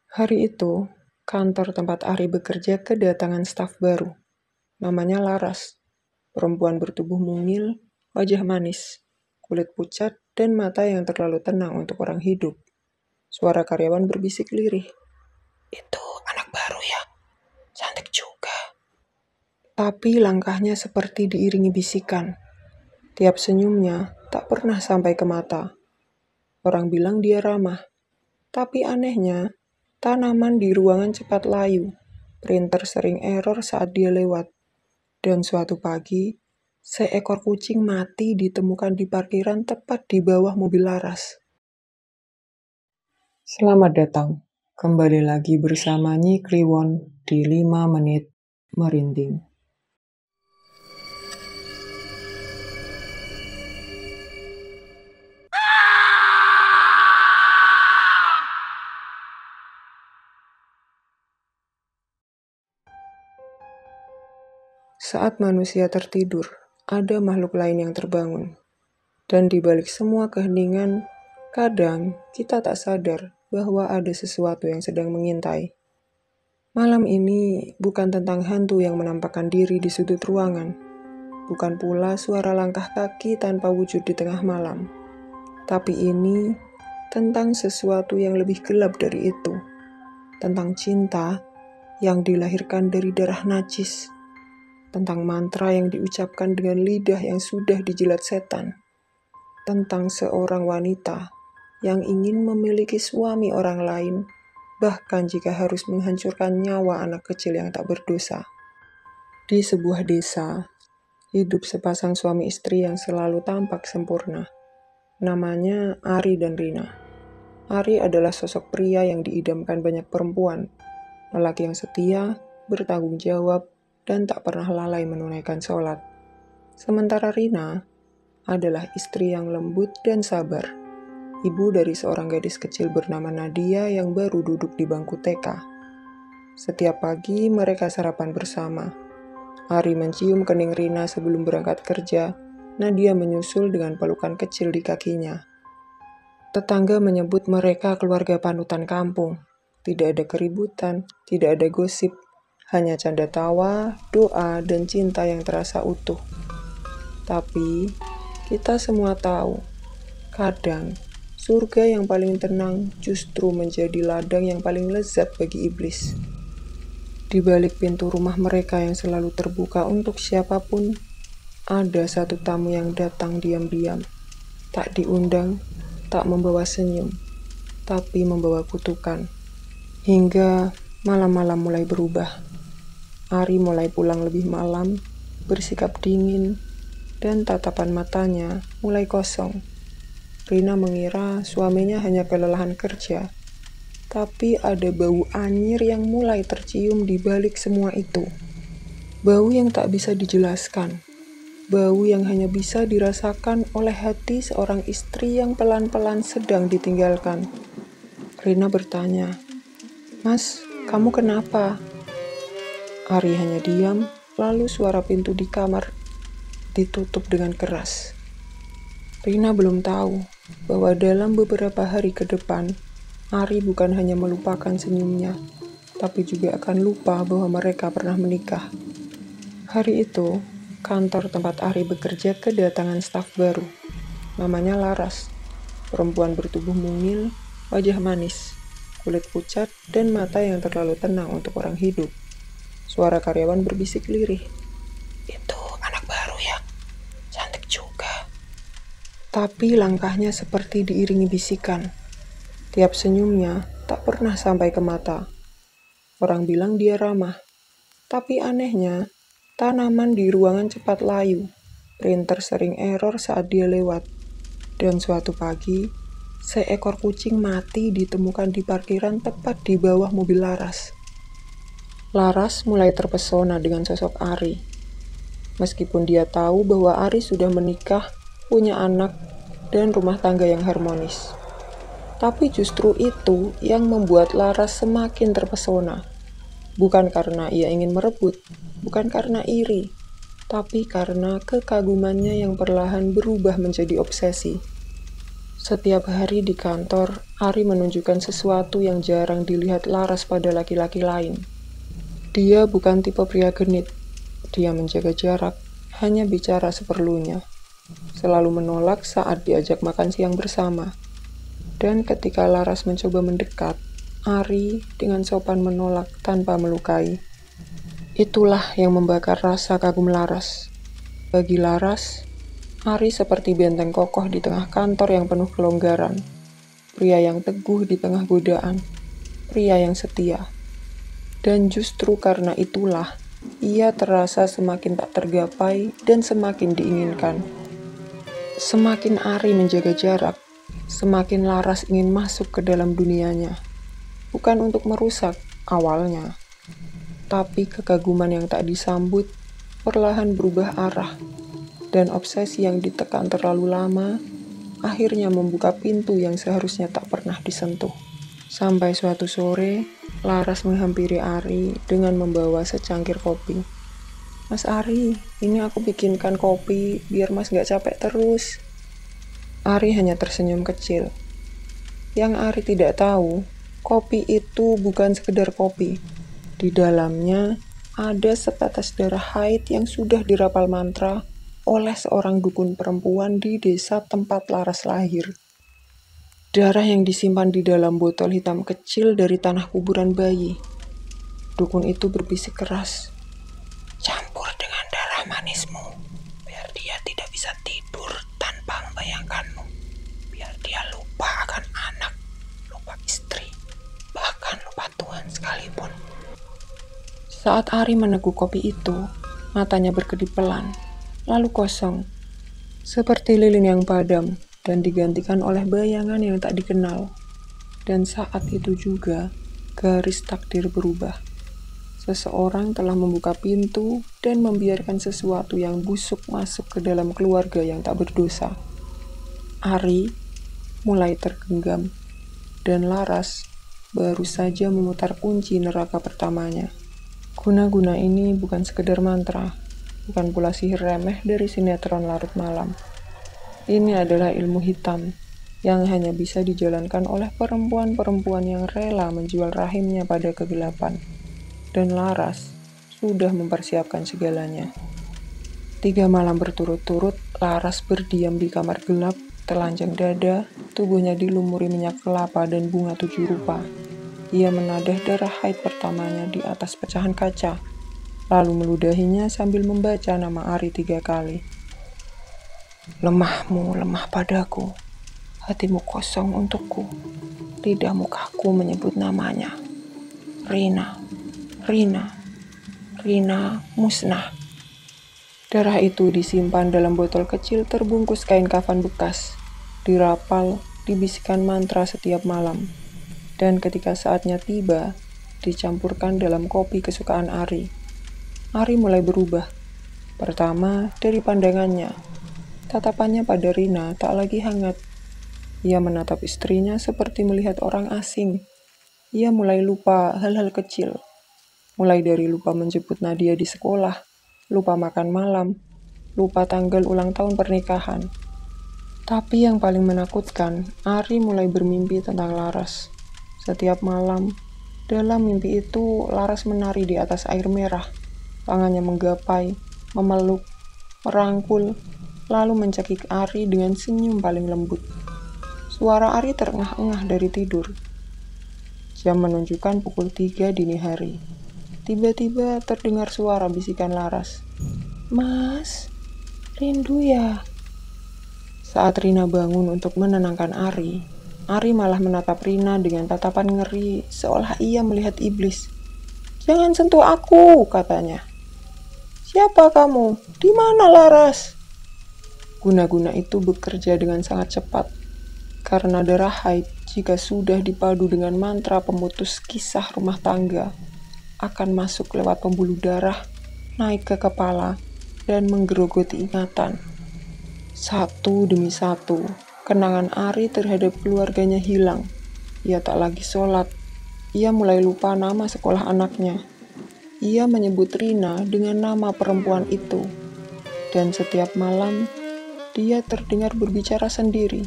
Hari itu, kantor tempat Ari bekerja kedatangan staf baru. Namanya Laras, perempuan bertubuh mungil, wajah manis, kulit pucat, dan mata yang terlalu tenang untuk orang hidup. Suara karyawan berbisik lirih. "Itu anak baru ya? Cantik juga." Tapi langkahnya seperti diiringi bisikan. Tiap senyumnya tak pernah sampai ke mata. Orang bilang dia ramah. Tapi anehnya, tanaman di ruangan cepat layu. Printer sering error saat dia lewat. Dan suatu pagi, seekor kucing mati ditemukan di parkiran tepat di bawah mobil Laras. Selamat datang. Kembali lagi bersama Nyi Kliwon di 5 menit merinding. Saat manusia tertidur, ada makhluk lain yang terbangun. Dan di balik semua keheningan, kadang kita tak sadar bahwa ada sesuatu yang sedang mengintai. Malam ini bukan tentang hantu yang menampakkan diri di sudut ruangan. Bukan pula suara langkah kaki tanpa wujud di tengah malam. Tapi ini tentang sesuatu yang lebih gelap dari itu. Tentang cinta yang dilahirkan dari darah najis. Tentang mantra yang diucapkan dengan lidah yang sudah dijilat setan. Tentang seorang wanita yang ingin memiliki suami orang lain, bahkan jika harus menghancurkan nyawa anak kecil yang tak berdosa. Di sebuah desa, hidup sepasang suami istri yang selalu tampak sempurna. Namanya Ari dan Rina. Ari adalah sosok pria yang diidamkan banyak perempuan. Lelaki yang setia, bertanggung jawab, dan tak pernah lalai menunaikan sholat. Sementara Rina adalah istri yang lembut dan sabar. Ibu dari seorang gadis kecil bernama Nadia yang baru duduk di bangku TK. Setiap pagi mereka sarapan bersama. Ari mencium kening Rina sebelum berangkat kerja. Nadia menyusul dengan pelukan kecil di kakinya. Tetangga menyebut mereka keluarga panutan kampung. Tidak ada keributan, tidak ada gosip. Hanya canda tawa, doa, dan cinta yang terasa utuh. Tapi, kita semua tahu, kadang surga yang paling tenang justru menjadi ladang yang paling lezat bagi iblis. Di balik pintu rumah mereka yang selalu terbuka untuk siapapun, ada satu tamu yang datang diam-diam. Tak diundang, tak membawa senyum, tapi membawa kutukan. Hingga malam-malam mulai berubah. Ari mulai pulang lebih malam, bersikap dingin, dan tatapan matanya mulai kosong. Rina mengira suaminya hanya kelelahan kerja, tapi ada bau anyir yang mulai tercium di balik semua itu. Bau yang tak bisa dijelaskan, bau yang hanya bisa dirasakan oleh hati seorang istri yang pelan-pelan sedang ditinggalkan. Rina bertanya, "Mas, kamu kenapa?" Ari hanya diam, lalu suara pintu di kamar ditutup dengan keras. Rina belum tahu bahwa dalam beberapa hari ke depan, Ari bukan hanya melupakan senyumnya, tapi juga akan lupa bahwa mereka pernah menikah. Hari itu, kantor tempat Ari bekerja kedatangan staf baru. Namanya Laras, perempuan bertubuh mungil, wajah manis, kulit pucat, dan mata yang terlalu tenang untuk orang hidup. Suara karyawan berbisik lirih. "Itu anak baru ya? Cantik juga." Tapi langkahnya seperti diiringi bisikan. Tiap senyumnya tak pernah sampai ke mata. Orang bilang dia ramah. Tapi anehnya, tanaman di ruangan cepat layu. Printer sering error saat dia lewat. Dan suatu pagi, seekor kucing mati ditemukan di parkiran tepat di bawah mobil Laras. Laras mulai terpesona dengan sosok Ari. Meskipun dia tahu bahwa Ari sudah menikah, punya anak, dan rumah tangga yang harmonis. Tapi justru itu yang membuat Laras semakin terpesona. Bukan karena ia ingin merebut, bukan karena iri, tapi karena kekagumannya yang perlahan berubah menjadi obsesi. Setiap hari di kantor, Ari menunjukkan sesuatu yang jarang dilihat Laras pada laki-laki lain. Dia bukan tipe pria genit. Dia menjaga jarak, hanya bicara seperlunya. Selalu menolak saat diajak makan siang bersama. Dan ketika Laras mencoba mendekat, Ari dengan sopan menolak tanpa melukai. Itulah yang membakar rasa kagum Laras. Bagi Laras, Ari seperti benteng kokoh di tengah kantor yang penuh kelonggaran. Pria yang teguh di tengah godaan. Pria yang setia. Dan justru karena itulah, ia terasa semakin tak tergapai dan semakin diinginkan. Semakin Ari menjaga jarak, semakin Laras ingin masuk ke dalam dunianya. Bukan untuk merusak awalnya, tapi kekaguman yang tak disambut perlahan berubah arah. Dan obsesi yang ditekan terlalu lama akhirnya membuka pintu yang seharusnya tak pernah disentuh. Sampai suatu sore, Laras menghampiri Ari dengan membawa secangkir kopi. "Mas Ari, ini aku bikinkan kopi biar mas gak capek terus." Ari hanya tersenyum kecil. Yang Ari tidak tahu, kopi itu bukan sekedar kopi. Di dalamnya ada setetes darah haid yang sudah dirapal mantra oleh seorang dukun perempuan di desa tempat Laras lahir. Darah yang disimpan di dalam botol hitam kecil dari tanah kuburan bayi. Dukun itu berbisik keras, "Campur dengan darah manismu, biar dia tidak bisa tidur tanpa membayangkanmu. Biar dia lupa akan anak, lupa istri, bahkan lupa Tuhan sekalipun." Saat Ari meneguk kopi itu, matanya berkedip pelan, lalu kosong, seperti lilin yang padam dan digantikan oleh bayangan yang tak dikenal. Dan saat itu juga, garis takdir berubah. Seseorang telah membuka pintu dan membiarkan sesuatu yang busuk masuk ke dalam keluarga yang tak berdosa. Ari mulai tergenggam, dan Laras baru saja memutar kunci neraka pertamanya. Guna-guna ini bukan sekedar mantra, bukan pula sihir remeh dari sinetron larut malam. Ini adalah ilmu hitam yang hanya bisa dijalankan oleh perempuan-perempuan yang rela menjual rahimnya pada kegelapan. Dan Laras sudah mempersiapkan segalanya. 3 malam berturut-turut, Laras berdiam di kamar gelap, telanjang dada, tubuhnya dilumuri minyak kelapa dan bunga 7 rupa. Ia menadah darah haid pertamanya di atas pecahan kaca, lalu meludahinya sambil membaca nama Ari 3 kali. "Lemahmu lemah padaku, hatimu kosong untukku, lidahmu kaku menyebut namanya. Rina, Rina, Rina musnah." Darah itu disimpan dalam botol kecil terbungkus kain kafan bekas, dirapal, dibisikkan mantra setiap malam. Dan ketika saatnya tiba, dicampurkan dalam kopi kesukaan Ari. Ari mulai berubah. Pertama, dari pandangannya. Tatapannya pada Rina tak lagi hangat. Ia menatap istrinya seperti melihat orang asing. Ia mulai lupa hal-hal kecil. Mulai dari lupa menjemput Nadia di sekolah, lupa makan malam, lupa tanggal ulang tahun pernikahan. Tapi yang paling menakutkan, Ari mulai bermimpi tentang Laras. Setiap malam, dalam mimpi itu Laras menari di atas air merah. Tangannya menggapai, memeluk, merangkul, lalu mencekik Ari dengan senyum paling lembut. Suara Ari terengah-engah dari tidur. Jam menunjukkan pukul 3 dini hari. Tiba-tiba terdengar suara bisikan Laras. "Mas, rindu ya?" Saat Rina bangun untuk menenangkan Ari, Ari malah menatap Rina dengan tatapan ngeri seolah ia melihat iblis. "Jangan sentuh aku," katanya. "Siapa kamu? Di mana Laras?" Guna-guna itu bekerja dengan sangat cepat. Karena darah haid, jika sudah dipadu dengan mantra pemutus kisah rumah tangga, akan masuk lewat pembuluh darah, naik ke kepala, dan menggerogoti ingatan. Satu demi satu, kenangan Ari terhadap keluarganya hilang. Ia tak lagi sholat. Ia mulai lupa nama sekolah anaknya. Ia menyebut Rina dengan nama perempuan itu. Dan setiap malam, dia terdengar berbicara sendiri.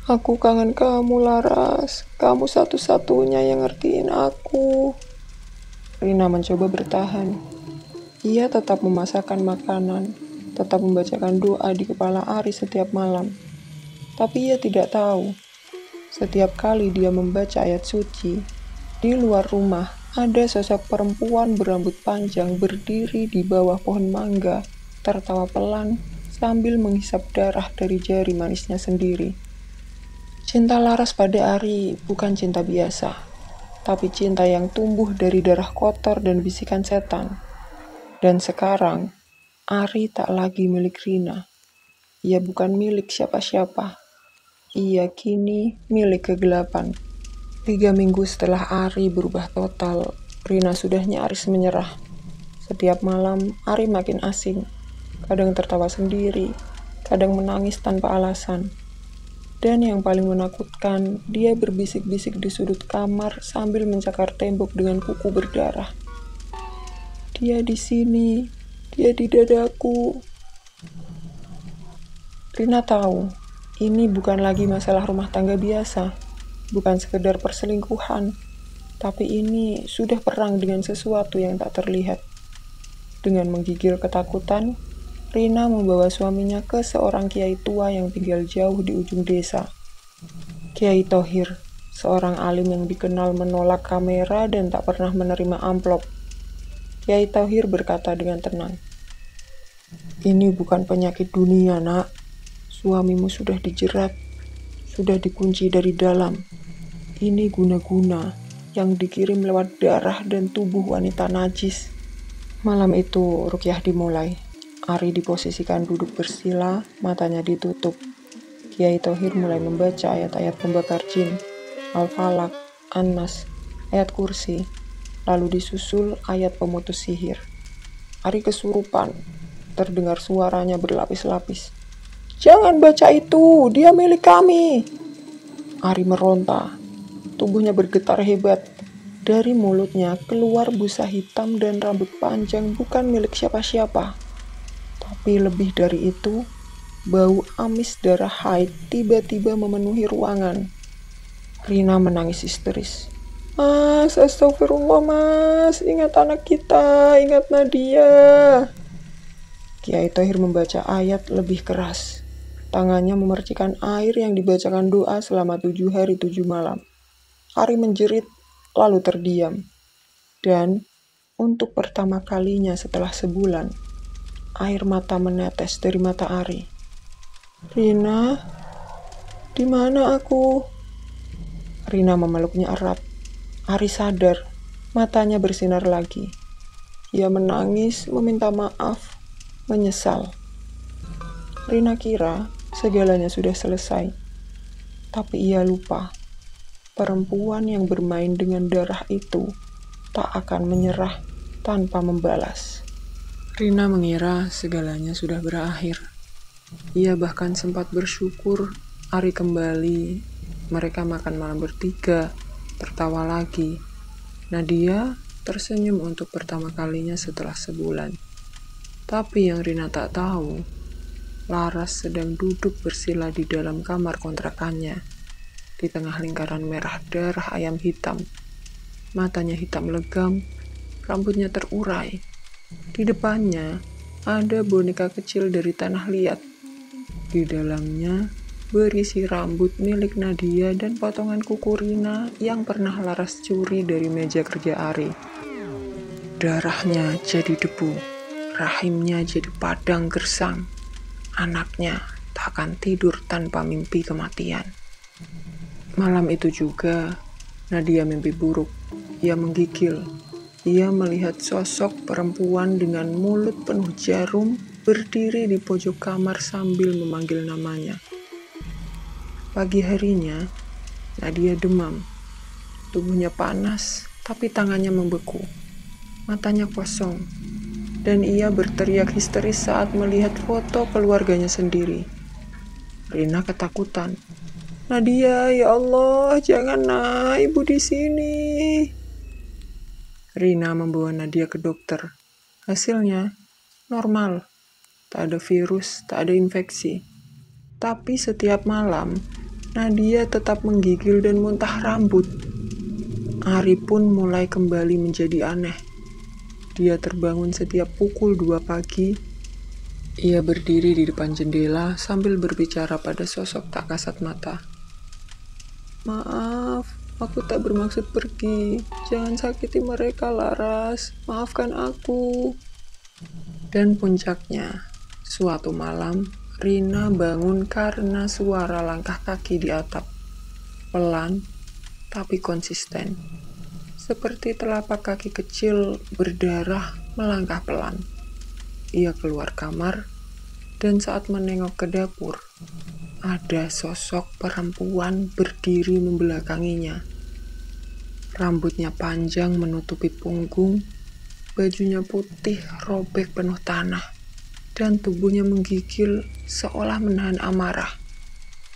Aku kangen kamu, Laras. Kamu satu-satunya yang ngertiin aku. Rina mencoba bertahan. Ia tetap memasakkan makanan, tetap membacakan doa di kepala Ari setiap malam. Tapi ia tidak tahu, setiap kali dia membaca ayat suci, di luar rumah ada sosok perempuan berambut panjang berdiri di bawah pohon mangga, tertawa pelan sambil menghisap darah dari jari manisnya sendiri. Cinta Laras pada Ari bukan cinta biasa, tapi cinta yang tumbuh dari darah kotor dan bisikan setan. Dan sekarang, Ari tak lagi milik Rina. Ia bukan milik siapa-siapa. Ia kini milik kegelapan. 3 minggu setelah Ari berubah total, Rina sudah nyaris menyerah. Setiap malam, Ari makin asing. Kadang tertawa sendiri, kadang menangis tanpa alasan. Dan yang paling menakutkan, dia berbisik-bisik di sudut kamar sambil mencakar tembok dengan kuku berdarah. Dia di sini, dia di dadaku. Rina tahu, ini bukan lagi masalah rumah tangga biasa, bukan sekedar perselingkuhan, tapi ini sudah perang dengan sesuatu yang tak terlihat. Dengan menggigil ketakutan, Rina membawa suaminya ke seorang kiai tua yang tinggal jauh di ujung desa. Kiai Thohir, seorang alim yang dikenal menolak kamera dan tak pernah menerima amplop. Kiai Thohir berkata dengan tenang, "Ini bukan penyakit dunia, nak. Suamimu sudah dijerat, sudah dikunci dari dalam. Ini guna-guna yang dikirim lewat darah dan tubuh wanita najis." Malam itu, rukyah dimulai. Ari diposisikan duduk bersila, matanya ditutup. Kiai Thohir mulai membaca ayat-ayat pembakar jin, Al-Falaq, An-Nas, ayat kursi, lalu disusul ayat pemutus sihir. Ari kesurupan, terdengar suaranya berlapis-lapis. "Jangan baca itu, dia milik kami." Ari meronta, tubuhnya bergetar hebat. Dari mulutnya keluar busa hitam dan rambut panjang bukan milik siapa-siapa. Tapi lebih dari itu, bau amis darah haid tiba-tiba memenuhi ruangan. Rina menangis histeris. "Mas, astagfirullah mas, ingat anak kita, ingat Nadia." Kiai Thohir membaca ayat lebih keras. Tangannya memercikan air yang dibacakan doa selama 7 hari 7 malam. Ari menjerit, lalu terdiam. Dan untuk pertama kalinya setelah sebulan, air mata menetes dari mata Ari. "Rina, di mana aku?" Rina memeluknya erat. Ari sadar, matanya bersinar lagi. Ia menangis, meminta maaf, menyesal. Rina kira segalanya sudah selesai. Tapi ia lupa, perempuan yang bermain dengan darah itu tak akan menyerah tanpa membalas. Rina mengira segalanya sudah berakhir. Ia bahkan sempat bersyukur Ari kembali. Mereka makan malam bertiga, tertawa lagi. Nadia tersenyum untuk pertama kalinya setelah sebulan. Tapi yang Rina tak tahu, Laras sedang duduk bersila di dalam kamar kontrakannya, di tengah lingkaran merah darah ayam hitam. Matanya hitam legam, rambutnya terurai. Di depannya ada boneka kecil dari tanah liat. Di dalamnya berisi rambut milik Nadia dan potongan kuku Rina yang pernah Laras curi dari meja kerja Ari. Darahnya jadi debu, rahimnya jadi padang gersang. Anaknya tak akan tidur tanpa mimpi kematian. Malam itu juga, Nadia mimpi buruk. Ia menggigil. Ia melihat sosok perempuan dengan mulut penuh jarum berdiri di pojok kamar sambil memanggil namanya. Pagi harinya, Nadia demam. Tubuhnya panas, tapi tangannya membeku. Matanya kosong. Dan ia berteriak histeris saat melihat foto keluarganya sendiri. Rina ketakutan. "Nadia, ya Allah, jangan nak, ibu di sini." Rina membawa Nadia ke dokter. Hasilnya normal. Tak ada virus, tak ada infeksi. Tapi setiap malam, Nadia tetap menggigil dan muntah rambut. Ari pun mulai kembali menjadi aneh. Dia terbangun setiap pukul 2 pagi. Ia berdiri di depan jendela sambil berbicara pada sosok tak kasat mata. "Maaf, aku tak bermaksud pergi. Jangan sakiti mereka, Laras. Maafkan aku." Dan puncaknya, suatu malam, Rina bangun karena suara langkah kaki di atap. Pelan, tapi konsisten. Seperti telapak kaki kecil berdarah melangkah pelan. Ia keluar kamar, dan saat menengok ke dapur, ada sosok perempuan berdiri membelakanginya. Rambutnya panjang menutupi punggung, bajunya putih robek penuh tanah, dan tubuhnya menggigil seolah menahan amarah.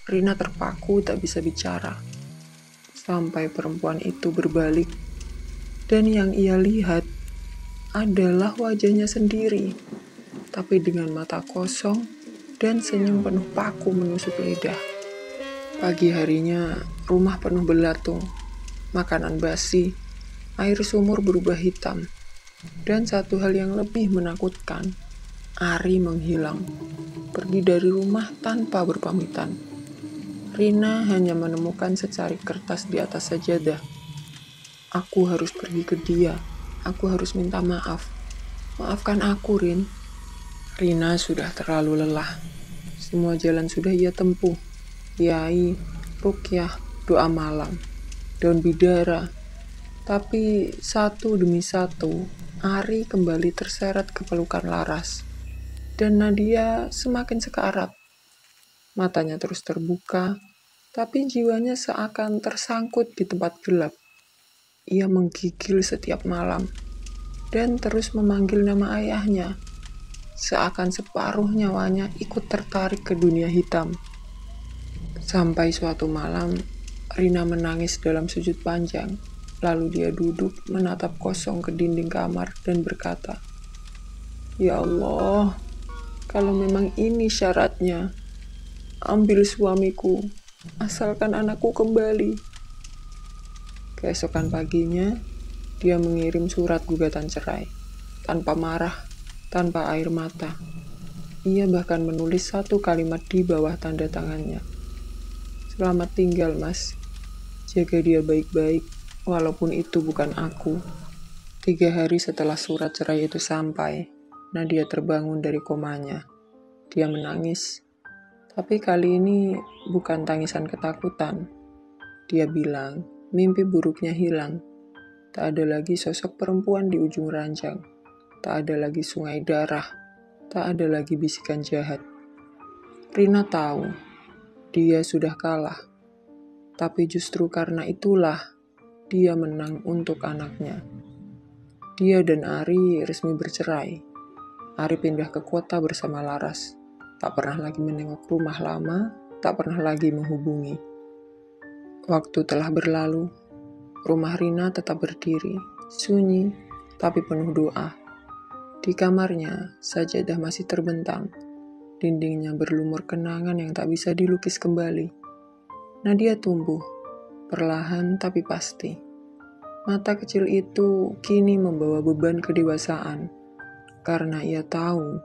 Rina terpaku tak bisa bicara, sampai perempuan itu berbalik, dan yang ia lihat adalah wajahnya sendiri, tapi dengan mata kosong dan senyum penuh paku menusuk lidah. Pagi harinya, rumah penuh belatung, makanan basi, air sumur berubah hitam, dan satu hal yang lebih menakutkan, Ari menghilang, pergi dari rumah tanpa berpamitan. Rina hanya menemukan secari kertas di atas sajadah. "Aku harus pergi ke dia. Aku harus minta maaf. Maafkan aku, Rin." Rina sudah terlalu lelah. Semua jalan sudah ia tempuh. Kiai, ruqyah, doa malam, daun bidara. Tapi satu demi satu, Ari kembali terseret ke pelukan Laras. Dan Nadia semakin sekarat. Matanya terus terbuka, tapi jiwanya seakan tersangkut di tempat gelap. Ia menggigil setiap malam, dan terus memanggil nama ayahnya, seakan separuh nyawanya ikut tertarik ke dunia hitam. Sampai suatu malam, Rina menangis dalam sujud panjang, lalu dia duduk menatap kosong ke dinding kamar dan berkata, "Ya Allah, kalau memang ini syaratnya, ambil suamiku, asalkan anakku kembali." Keesokan paginya, dia mengirim surat gugatan cerai, tanpa marah, tanpa air mata. Ia bahkan menulis satu kalimat di bawah tanda tangannya. "Selamat tinggal, Mas. Jaga dia baik-baik, walaupun itu bukan aku." 3 hari setelah surat cerai itu sampai, Nadia terbangun dari komanya. Dia menangis, tapi kali ini bukan tangisan ketakutan. Dia bilang, mimpi buruknya hilang. Tak ada lagi sosok perempuan di ujung ranjang. Tak ada lagi sungai darah. Tak ada lagi bisikan jahat. Rina tahu, dia sudah kalah. Tapi justru karena itulah, dia menang untuk anaknya. Dia dan Ari resmi bercerai. Ari pindah ke kota bersama Laras. Tak pernah lagi menengok rumah lama, tak pernah lagi menghubungi. Waktu telah berlalu, rumah Rina tetap berdiri, sunyi, tapi penuh doa. Di kamarnya, sajadah masih terbentang. Dindingnya berlumur kenangan yang tak bisa dilukis kembali. Nadia tumbuh, perlahan tapi pasti. Mata kecil itu kini membawa beban kedewasaan, karena ia tahu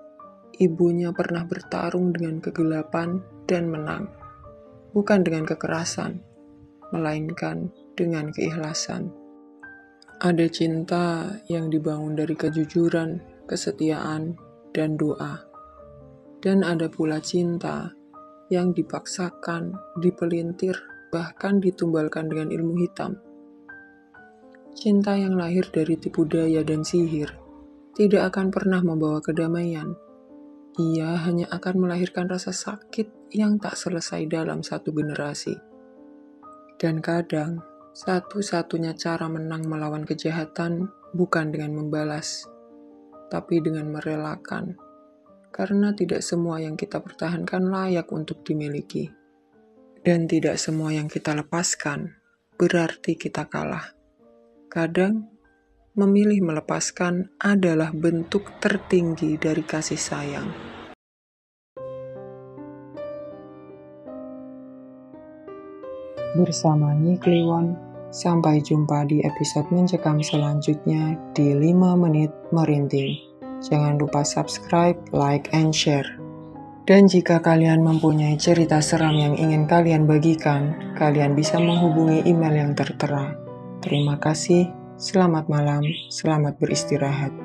ibunya pernah bertarung dengan kegelapan dan menang. Bukan dengan kekerasan, melainkan dengan keikhlasan. Ada cinta yang dibangun dari kejujuran, kesetiaan, dan doa. Dan ada pula cinta yang dipaksakan, dipelintir, bahkan ditumbalkan dengan ilmu hitam. Cinta yang lahir dari tipu daya dan sihir tidak akan pernah membawa kedamaian. Ia hanya akan melahirkan rasa sakit yang tak selesai dalam satu generasi. Dan kadang, satu-satunya cara menang melawan kejahatan bukan dengan membalas, tapi dengan merelakan. Karena tidak semua yang kita pertahankan layak untuk dimiliki. Dan tidak semua yang kita lepaskan berarti kita kalah. Kadang, memilih melepaskan adalah bentuk tertinggi dari kasih sayang. bersama Nyi Kliwon. Sampai jumpa di episode mencekam selanjutnya di 5 menit merinding. Jangan lupa subscribe, like, and share. Dan jika kalian mempunyai cerita seram yang ingin kalian bagikan, kalian bisa menghubungi email yang tertera. Terima kasih, selamat malam, selamat beristirahat.